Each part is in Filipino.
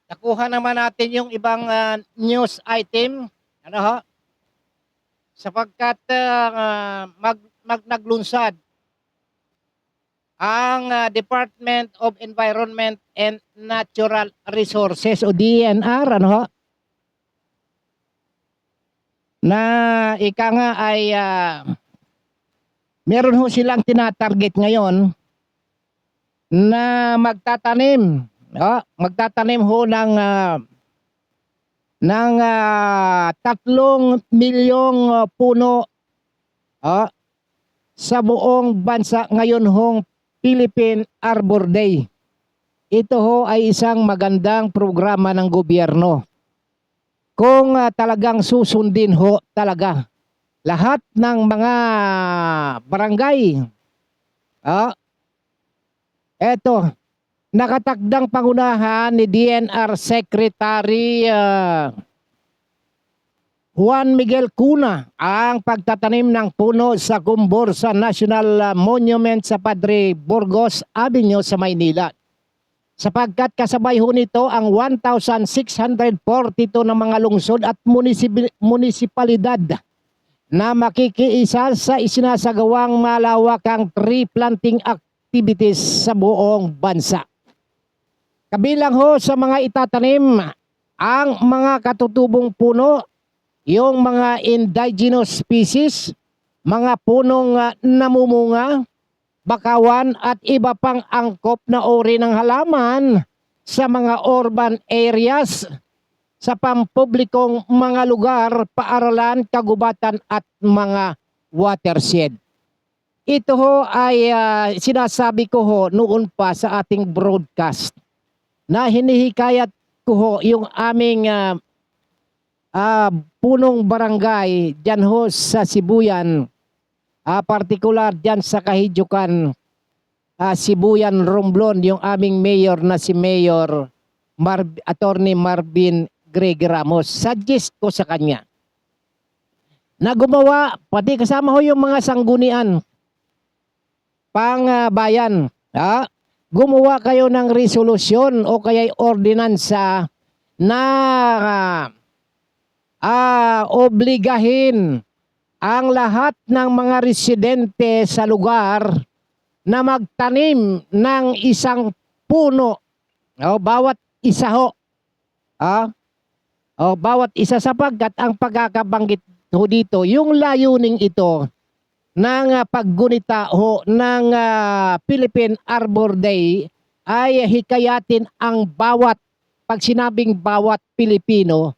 Nakuha naman natin yung ibang news item. Ano ho? Sapagkat naglunsad ang Department of Environment and Natural Resources o DENR, ano ho? Na ika nga ay meron ho silang tinatarget ngayon na magtatanim. Magtatanim ho ng 3 milyong puno sa buong bansa ngayon hong Philippine Arbor Day. Ito ho ay isang magandang programa ng gobyerno. Kung talagang susundin ho talaga lahat ng mga barangay. Eto, nakatakdang pangunahan ni DNR Secretary Juan Miguel Cuna ang pagtatanim ng puno sa Gumbor sa National Monument sa Padre Burgos Avenue sa Maynila. Sapagkat kasabay ho nito ang 1,642 ng mga lungsod at munisipalidad na makikiisa sa isinasagawang malawakang tree planting activities sa buong bansa. Kabilang ho sa mga itatanim ang mga katutubong puno, yung mga indigenous species, mga punong namumunga, bakawan at iba pang angkop na uri ng halaman sa mga urban areas, sa pampublikong mga lugar, paaralan, kagubatan at mga watershed. Ito ho ay sinasabi ko ho noon pa sa ating broadcast na hinihikayat ko ho yung aming punong barangay dyan ho sa Sibuyan, partikular dyan sa Kahijukan, Sibuyan, Romblon, yung aming mayor na si Mayor Attorney Marvin Greg Ramos. Suggest ko sa kanya na gumawa, pati kasama ho yung mga sanggunian pang bayan, gumawa kayo ng resolusyon o kaya ordinansa na obligahin ang lahat ng mga residente sa lugar na magtanim ng isang puno. Bawat isa ho. Bawat isa, sapagkat ang pagkakabanggit ho dito, yung layuning ito ng paggunita ho ng Philippine Arbor Day ay hikayatin ang bawat, pag sinabing bawat Pilipino,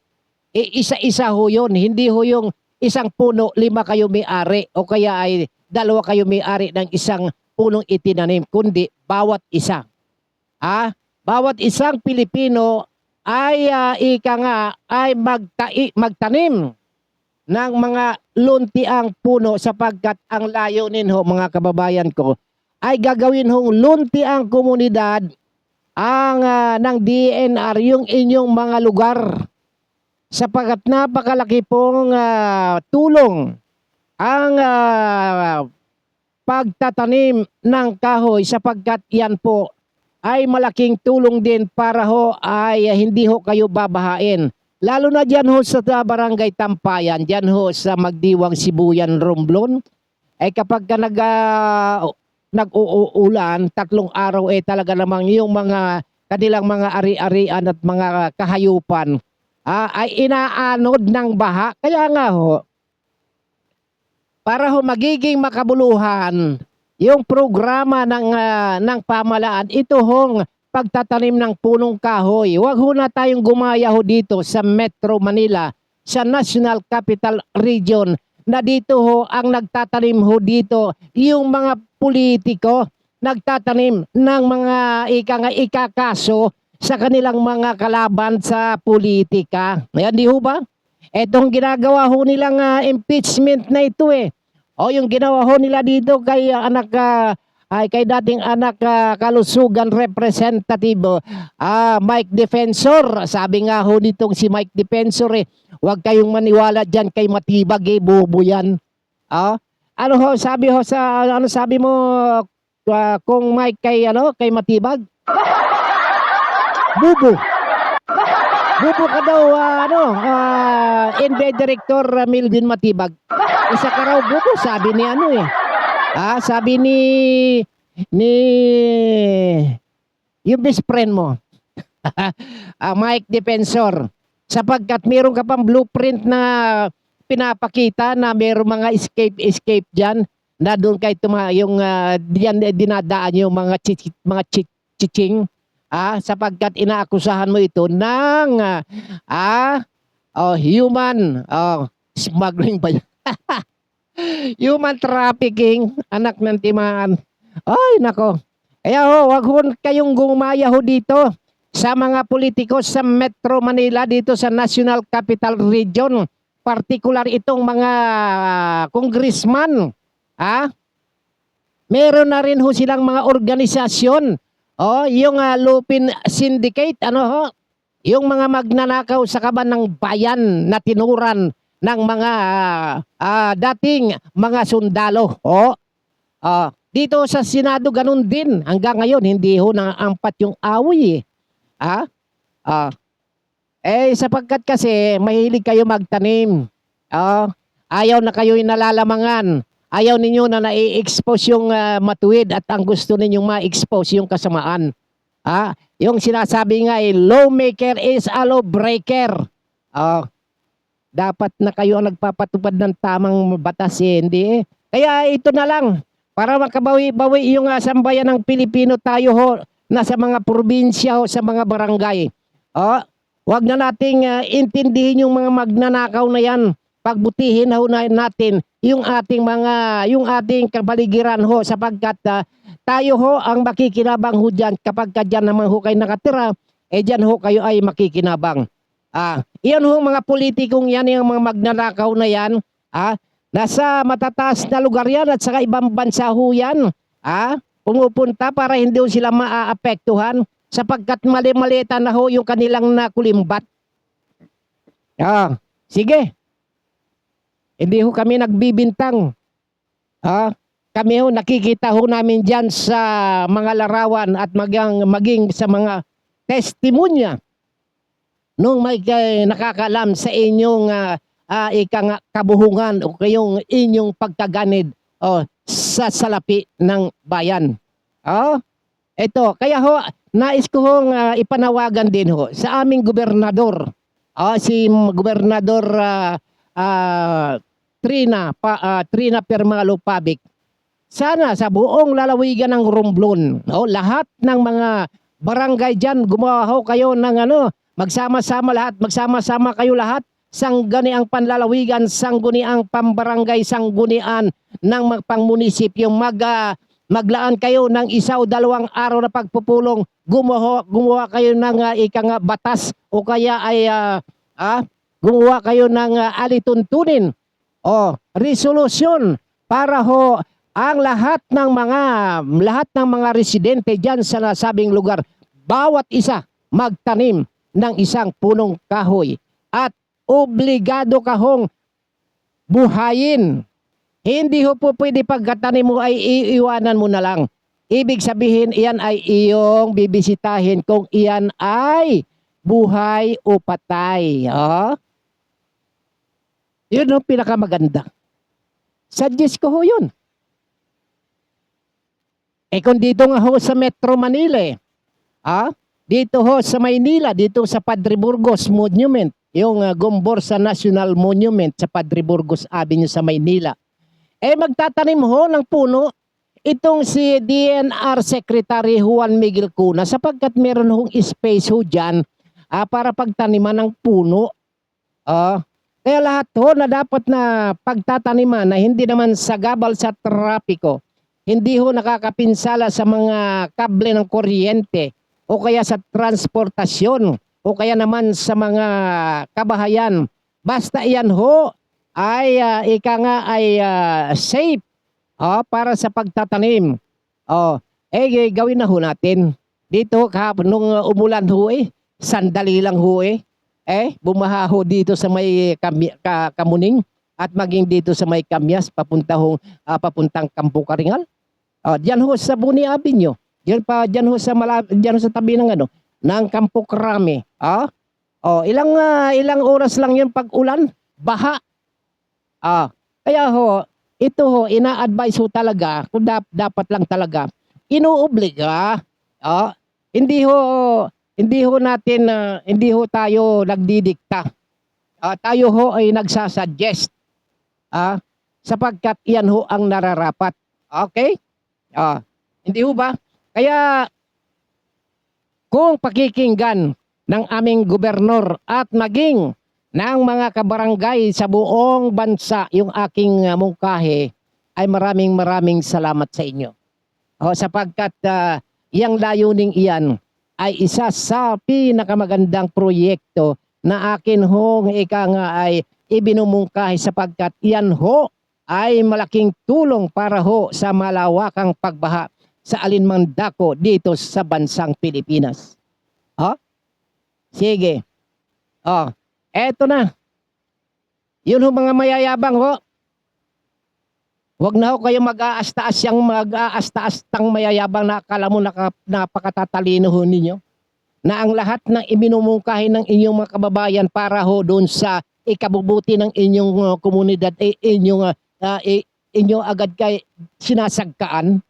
isa-isa ho yun. Hindi ho yung isang puno, 5 kayo may-ari o kaya ay 2 kayo may-ari ng isang punong itinanim, kundi bawat isa. Bawat isang Pilipino ay ika nga ay magtanim ng mga luntiang puno, sapagkat ang layunin ho mga kababayan ko ay gagawin hong luntiang komunidad ang ng DNR yung inyong mga lugar, sapagkat napakalaki pong tulong ang pagtatanim ng kahoy, sapagkat yan po ay malaking tulong din para ho ay hindi ho kayo babahain. Lalo na dyan ho sa barangay Tampayan, dyan ho sa Magdiwang, Sibuyan, Romblon, ay kapag ka nag-uulan, 3 araw talaga namang yung mga kanilang mga ari-arian at mga kahayupan ay inaanod ng baha. Kaya nga ho, para ho magiging makabuluhan yung programa ng pamalaan, ito hong pagtatanim ng punong kahoy. Huwag ho na tayong gumaya ho dito sa Metro Manila, sa National Capital Region, na dito ho ang nagtatanim ho dito yung mga politiko, nagtatanim ng mga ikakaso sa kanilang mga kalaban sa politika. Ayan, di ho ba? Etong ginagawa ho nilang impeachment na ito yung ginawa ho nila dito kay kay dating anak kalusugan representative Mike Defensor. Sabi nga ho nitong si Mike Defensor huwag kayong maniwala diyan kay Matibag, bobo yan. Ano ho sabi ho sa ano sabi mo kung Mike kay kay Matibag? Bubo. Bubo ka daw, NBA Director Melvin Matibag. Isa ka raw bubo, sabi ni ano eh. Sabi ni yung best friend mo. Mike Defensor. Sapagkat meron ka pang blueprint na pinapakita na meron mga escape dyan na doon kay yung diyan dinadaan yung mga chiching sapagkat inaakusahan mo ito ng human smuggling ba yan? Human trafficking, anak ng timaan. Ay, nako. Kaya wag ho kayong gumaya ho dito sa mga politikos sa Metro Manila dito sa National Capital Region. Particular itong mga congressman. Meron na rin ho silang mga organisasyon. Yung Lupin Syndicate, yung mga magnanakaw sa kaban ng bayan na tinuran ng mga dating mga sundalo. Dito sa Senado ganun din. Hanggang ngayon hindi ho naampat yung away. Sapagkat kasi mahilig kayo magtanim. Ayaw na kayo nalalamangan. Ayaw ninyo na nai-expose yung matuwid at ang gusto ninyong ma-expose yung kasamaan. Yung sinasabi nga lawmaker is a lawbreaker. Dapat na kayo ang nagpapatupad ng tamang batas hindi. Kaya ito na lang para makabawi-bawi yung sambayan ng Pilipino tayo ho nasa mga probinsya o sa mga barangay. Wag na nating intindihin yung mga magnanakaw na yan. Pagbutihin ho natin yung ating kapaligiran ho sapagkat tayo ho ang makikinabang ho dyan kapag dyan naman ho kayo nakatira, dyan ho kayo ay makikinabang. Iyan ho mga politikong yan, yung mga magnanakaw na yan, nasa matataas na lugar yan at saka ibang bansa ho yan, pumupunta para hindi ho sila maaapektuhan sapagkat mali-malita na ho yung kanilang nakulimbat. Sige. Hindi ho kami nagbibintang. Kami ho nakikita ho namin dyan sa mga larawan at maging sa mga testimonya nung may nakakalam sa inyong kabuhungan o kayong inyong pagkaganid sa salapi ng bayan. Ito, kaya ho, nais ko hong ipanawagan din ho sa aming gobernador. Si Gobernador Trina Permalo Pabic. Sana sa buong lalawigan ng Romblon, lahat ng mga barangay dyan, gumawa ho kayo ng magsama-sama kayo lahat, sangguni ang panlalawigan, sangguni ang pambarangay, sanggunian ng pangmunisipyo, maglaan kayo ng 1 o 2 araw na pagpupulong, gumawa kayo ng batas o kaya ay gumawa kayo ng alituntunin o resolusyon para ho ang lahat ng mga residente diyan sa nasabing lugar, bawat isa magtanim ng isang punong kahoy at obligado ka hong buhayin. Hindi ho po pwede pagkatanim mo ay iiwanan mo na lang. Ibig sabihin iyan ay iyong bibisitahin kung iyan ay buhay o patay. Yun ang pinakamaganda. Suggest ko ho yun. Kung dito nga ho sa Metro Manila dito ho sa Maynila, dito sa Padre Burgos Monument, yung Gomborsa National Monument sa Padre Burgos Avenue sa Maynila. Magtatanim ho ng puno itong si DNR Secretary Juan Miguel Cuna sapagkat meron hong space ho dyan para pagtaniman ng puno. Kaya lahat ho na dapat na pagtataniman na hindi naman sagabal sa trapiko, hindi ho nakakapinsala sa mga kable ng kuryente o kaya sa transportasyon o kaya naman sa mga kabahayan. Basta iyan ho ay safe para sa pagtatanim. Gawin na ho natin. Dito kahapon nung umulan ho sandali lang ho bumaha ho dito sa may Kamuning at maging dito sa may Kamyas papuntang Campo Karingal. Diyan ho sa Buni Avenue. Diyan ho sa tabi ng ng Campo Crame. Ilang oras lang 'yun pag ulan, baha. Kaya ho, ito ho ina-advise ho talaga kung dapat lang talaga inuobliga. Oh, hindi ho hindi ho natin hindi ho tayo nagdidikta. Tayo ho ay nagsa-suggest, ah, sapagkat iyan ho ang nararapat. Okay? Ah, Hindi ho ba? Kaya kung pakikinggan ng aming gobernador at maging ng mga kabarangay sa buong bansa yung aking mungkahi, ay maraming salamat sa inyo. Sapagkat iyang layuning iyan ay isa sa pinakamagandang proyekto na akin hong ika nga ay ibinumungkahi, sapagkat iyan ho ay malaking tulong para ho sa malawakang pagbaha sa alinmang dako dito sa bansang Pilipinas. Sige. Eto na. Yun ho mga mayayabang ho. Huwag na ho kayo mag-aas-taas tang mayayabang na akala mo napakatatalino ho ninyo. Na ang lahat ng iminumungkahi ng inyong mga kababayan para ho doon sa ikabubuti ng inyong komunidad, inyo agad kay sinasagkaan.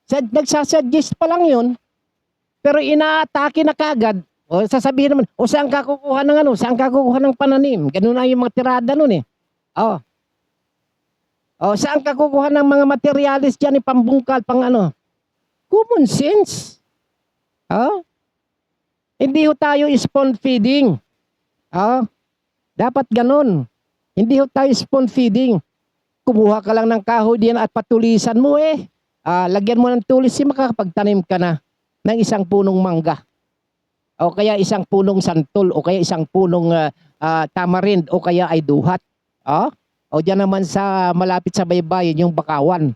Nagsasuggest pa lang yun, pero inaatake na kagad. Sasabihin naman, saan ka kukuha ng saan ka kukuha ng pananim? Ganun na yung mga tirada nun eh. Saan ka kukuha ng mga materialis dyan, pambungkal, pang Common sense. Hindi ho tayo spoon feeding. Dapat ganun. Hindi ho tayo spoon feeding. Kumuha ka lang ng kahoy diyan at patulisan mo lagyan mo ng tulis, makakapagtanim ka na ng isang punong mangga. O kaya isang punong santol, o kaya isang punong tamarind, o kaya ay duhat. O diyan naman sa malapit sa baybayin, yung Bakawan.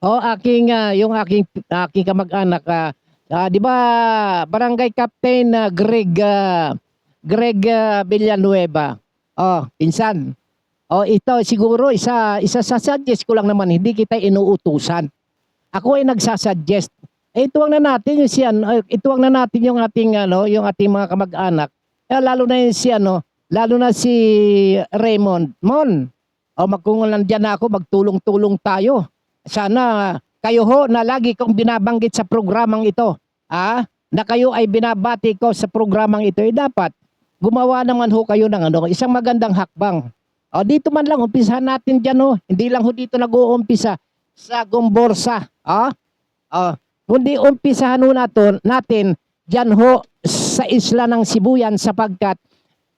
Yung aking kamag-anak, di ba, Barangay Captain Greg Villanueva. Pinsan. Ito siguro isa suggest ko lang naman, hindi kita inuutusan. Ako ay nagsasuggest. Ituwang na natin yung ituwang na natin yung ating yung ating mga kamag-anak. Lalo na si Raymond. Magkungulan diyan ako, magtulong-tulong tayo. Sana kayo ho na lagi kong binabanggit sa programang ito, na kayo ay binabati ko sa programang ito, dapat gumawa naman ho kayo ng isang magandang hakbang. Dito man lang, umpisahan natin dyan Hindi lang ho dito nag-uumpisa sa Gomborsa. Kundi umpisahan ho natin dyan ho sa isla ng Sibuyan, sapagkat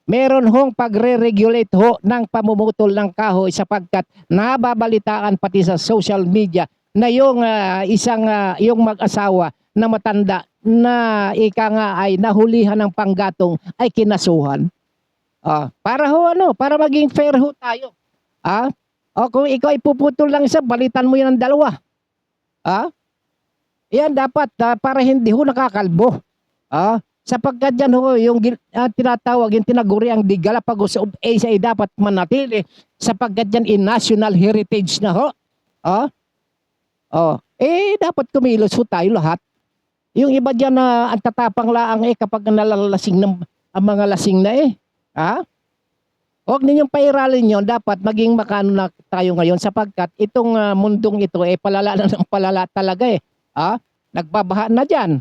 meron hong pagre-regulate ho ng pamumutol ng kahoy, sapagkat nababalitaan pati sa social media na yung yung mag-asawa na matanda na ika nga ay nahulihan ng panggatong ay kinasuhan. Para maging fair ho tayo. Kung ikaw ay puputol lang isa, balitan mo yan ng dalawa. Yan dapat para hindi ho nakakalbo. Sapagkat dyan ho, yung tinatawag, yung tinaguri ang The Galapagos of Asia ay dapat manatili, sapagkat dyan national heritage na ho. Dapat kumilos ho tayo lahat. Yung iba dyan na ang tatapang laang kapag nalalasing ng ang mga lasing na huwag ninyong pairalin yun. Dapat maging makano na tayo ngayon, sapagkat itong mundong ito palala na ng palala talaga nagbabaha na dyan.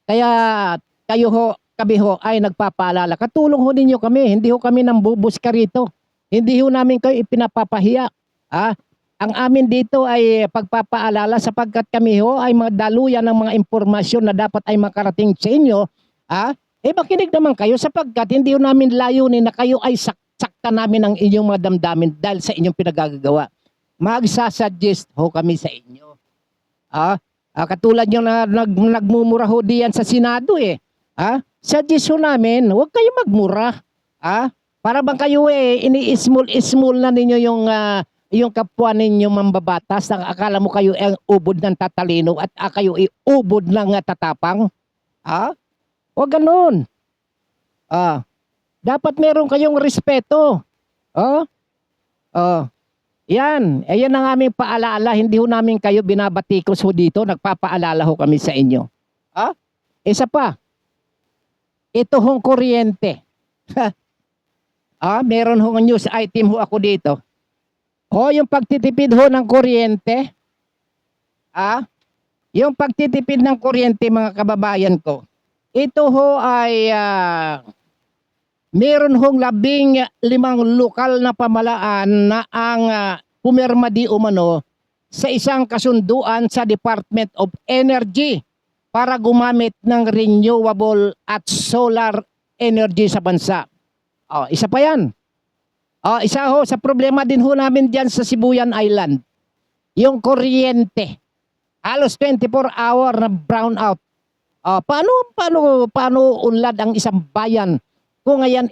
Kaya kayo ho, kami ho ay nagpapaalala. Katulong ho ninyo kami. Hindi ho kami nambubuska rito. Hindi ho namin kayo ipinapapahiya. Ang amin dito ay pagpapaalala, sapagkat kami ho ay daluyan ng mga impormasyon na dapat ay makarating sa inyo. Makinig naman kayo, sapagkat hindi ho namin layunin na kayo ay sakta namin ang inyong mga damdamin dahil sa inyong pinagagawa. Magsasuggest ho kami sa inyo. Katulad yung nagmumura ho diyan sa Senado suggest ho namin, huwag kayo magmura. Para bang kayo ini-small na ninyo yung kapwa ninyo mambabatas, na akala mo kayo ang ubod ng tatalino at kayo ubod ng tatapang. Huwag ganun. Dapat meron kayong respeto. Yan. Ayan ang aming paalaala. Hindi ho namin kayo binabatikos ho dito. Nagpapaalala ho kami sa inyo. Isa pa, ito hong kuryente. Meron hong news item ho ako dito. Yung pagtitipid ho ng kuryente, yung pagtitipid ng kuryente mga kababayan ko, ito ho ay meron hong 15 lokal na pamalaan na ang pumirma di umano sa isang kasunduan sa Department of Energy para gumamit ng renewable at solar energy sa bansa. Isa pa yan. Isa ho sa problema din ho namin diyan sa Sibuyan Island. Yung kuryente. Halos 24-hour na brownout. Paano unlad ang isang bayan kung ngayon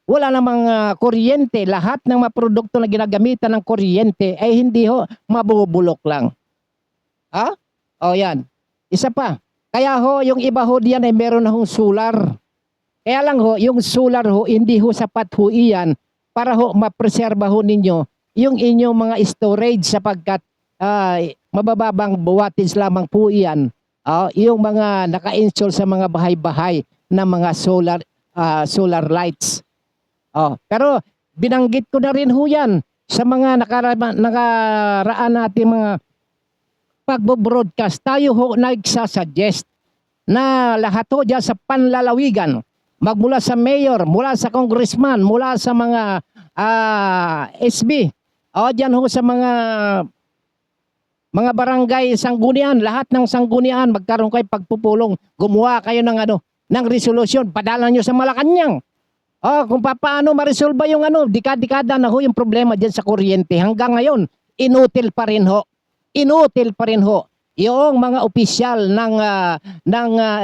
wala namang kuryente, lahat ng mga produkto na ginagamitan ng kuryente ay hindi ho, mabubulok lang. Yan. Isa pa. Kaya ho, yung iba ho diyan ay meron na hong solar. Kaya lang ho, yung solar ho, hindi ho sapat ho iyan para ho mapreserba ho ninyo yung inyong mga storage sapagkat mabababang buwatis lamang po iyan. Yung mga naka-install sa mga bahay-bahay na mga solar lights. Pero binanggit ko na rin ho yan sa mga nakaraan natin mga pagbo-broadcast. Tayo ho nagsasuggest na lahat ho dyan sa panlalawigan, magmula sa mayor, mula sa congressman, mula sa mga SB, dyan ho sa mga barangay sanggunian, lahat ng sanggunian magkaroon kayo pagpupulong, gumawa kayo ng resolusyon, padala nyo sa Malacanang. Kung paano ma-resolve yung dekada na ho yung problema dyan sa kuryente. Hanggang ngayon, inutil pa rin ho. Inutil pa rin ho. Yung mga opisyal ng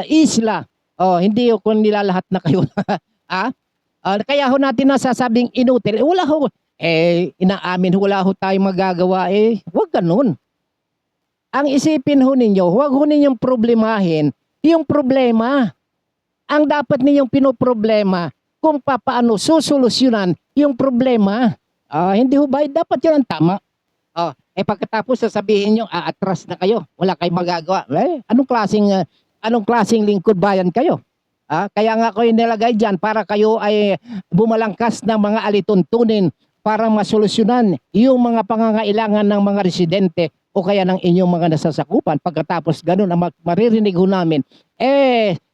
isla, hindi ko nilalahat na kayo. Kaya ho natin nasasabing inutil. Wala ho. Inaamin ho, wala ho tayong magagawa. Huwag ganun. Ang isipin ho ninyo, huwag ho ninyong problemahin yung problema. Ang dapat ninyong pinoproblema kung paano susolusyonan yung problema. Hindi ho ba? Dapat yun ang tama. Pagkatapos sasabihin nyo, atras na kayo. Wala kayong magagawa. Anong klaseng lingkod bayan kayo? Kaya nga kayo nilagay dyan para kayo ay bumalangkas ng mga alituntunin para masolusyonan yung mga pangangailangan ng mga residente o kaya ng inyong mga nasasakupan. Pagkatapos ganun ang maririnig ho namin,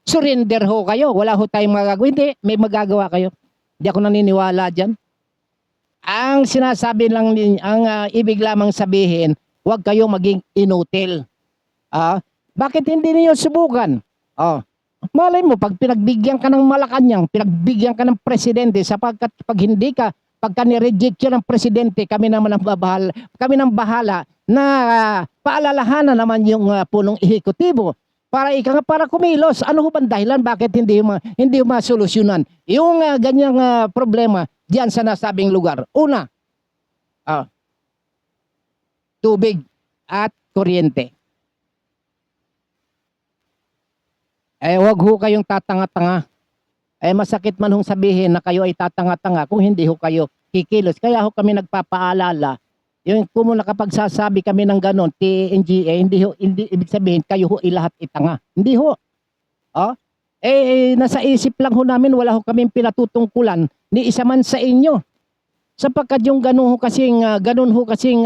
surrender ho kayo. Wala ho tayong magagawa. Hindi, may magagawa kayo. Hindi ako naniniwala dyan. Ang sinasabi lang ang ibig lamang sabihin, huwag kayo maging inutil. Bakit hindi niyo subukan? Malay mo, pag pinagbigyan ka ng Malacanang, pinagbigyan ka ng presidente, sapagkat pagka ni-reject yun ng presidente, kami naman ang bahala na paalalahanan naman yung punong ehekutibo para kumilos. Ano ho bang dahilan bakit hindi masolusyonan yung ganyang problema diyan sa nasabing lugar? Una, tubig at kuryente. Wag ho kayong tatanga-tanga. Masakit man hong sabihin na kayo ay tatanga-tanga kung hindi ho kayo kikilos. Kaya ho kami nagpapaalala. Yung kung nakapagsasabi kami ng ganon, TNGA, hindi ibig sabihin kayo ho lahat itanga. Hindi ho. Nasa isip lang ho namin, wala ho kaming pinatutungkulan ni isa man sa inyo. Sapagkat yung ganon ho kasing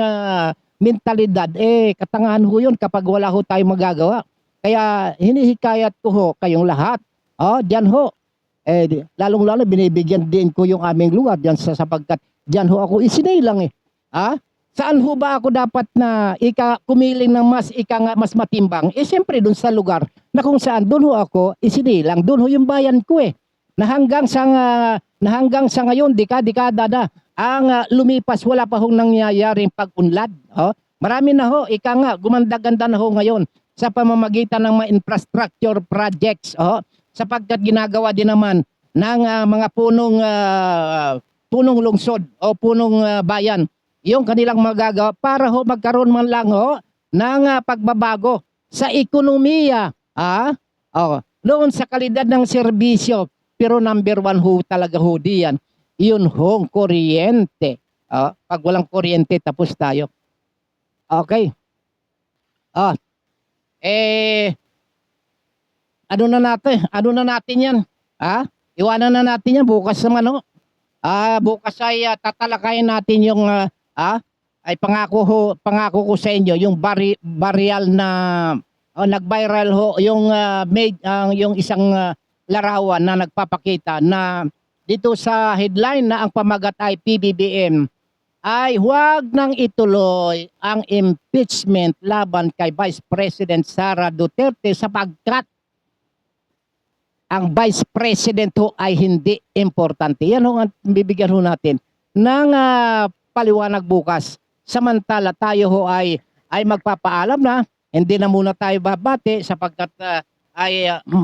mentalidad, katangahan ho yun kapag wala ho tayong magagawa. Kaya hinihikayat ko ho kayong lahat. Diyan ho. Lalong-lalo binibigyan din ko yung aming lugar diyan sapagkat diyan ho ako isinilang Saan ho ba ako dapat na kumiling ng mas matimbang? Siyempre doon sa lugar na kung saan doon ho ako isinilang. Doon ho yung bayan ko Na hanggang sa ngayon, dekada na ang lumipas, wala pa hong nangyayaring pag-unlad. Marami na ho, gumanda-ganda na ho ngayon sa pamamagitan ng mga infrastructure projects. Sapagkat ginagawa din naman ng mga punong lungsod o punong bayan yung kanilang magagawa para ho magkaroon man lang ho ng pagbabago sa ekonomiya. Noon sa kalidad ng serbisyo, pero number one ho talaga ho diyan, yun hong kuryente. Pag walang kuryente, tapos tayo. Okay. ano na natin yan. Iwanan na natin yan bukas naman, no? Bukas ay tatalakayin natin yung ay pangako ko sa inyo yung burial na nag-viral ho yung yung isang larawan na nagpapakita na dito sa headline na ang pamagat ay PBBM ay huwag nang ituloy ang impeachment laban kay Vice President Sara Duterte sapagkat ang Vice President ho ay hindi importante. Yan ho ang bibigyan ho natin ng paliwanag bukas. Samantala tayo ho ay magpapaalam na. Hindi na muna tayo babati sapagkat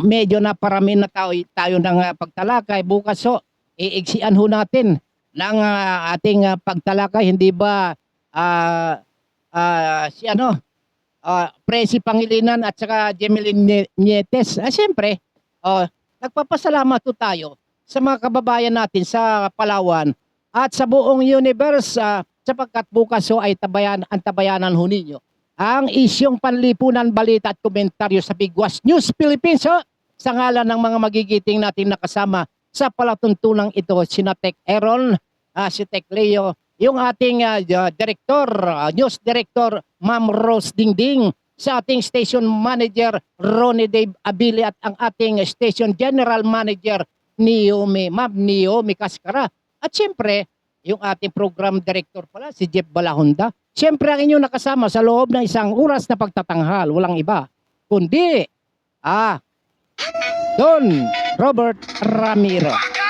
medyo na parami na tayo ng pagtalakay. Bukas ho, iigsian ho natin ng ating pagtalakay. Hindi ba Presi Pangilinan at saka Jemeline Nietes. Siyempre, nagpapasalamat po tayo sa mga kababayan natin sa Palawan at sa buong universe sapagkat bukas ho ay tabayanan ho ninyo ang isyong panlipunan, balita at komentaryo sa Bigwas News Philippines sa ngalan ng mga magigiting natin nakasama sa palatuntunang ito, sina Tech Aaron, si Tech Leo, yung ating director, news director Ma'am Rose Dingding, sa ating station manager Ronnie Dave Abili at ang ating station general manager Ma'am Naomi Cascara. At siyempre, yung ating program director pala si Jeff Balahonda. Siyempre ang inyong nakasama sa loob ng isang oras na pagtatanghal, walang iba kundi Don Robert Ramiro.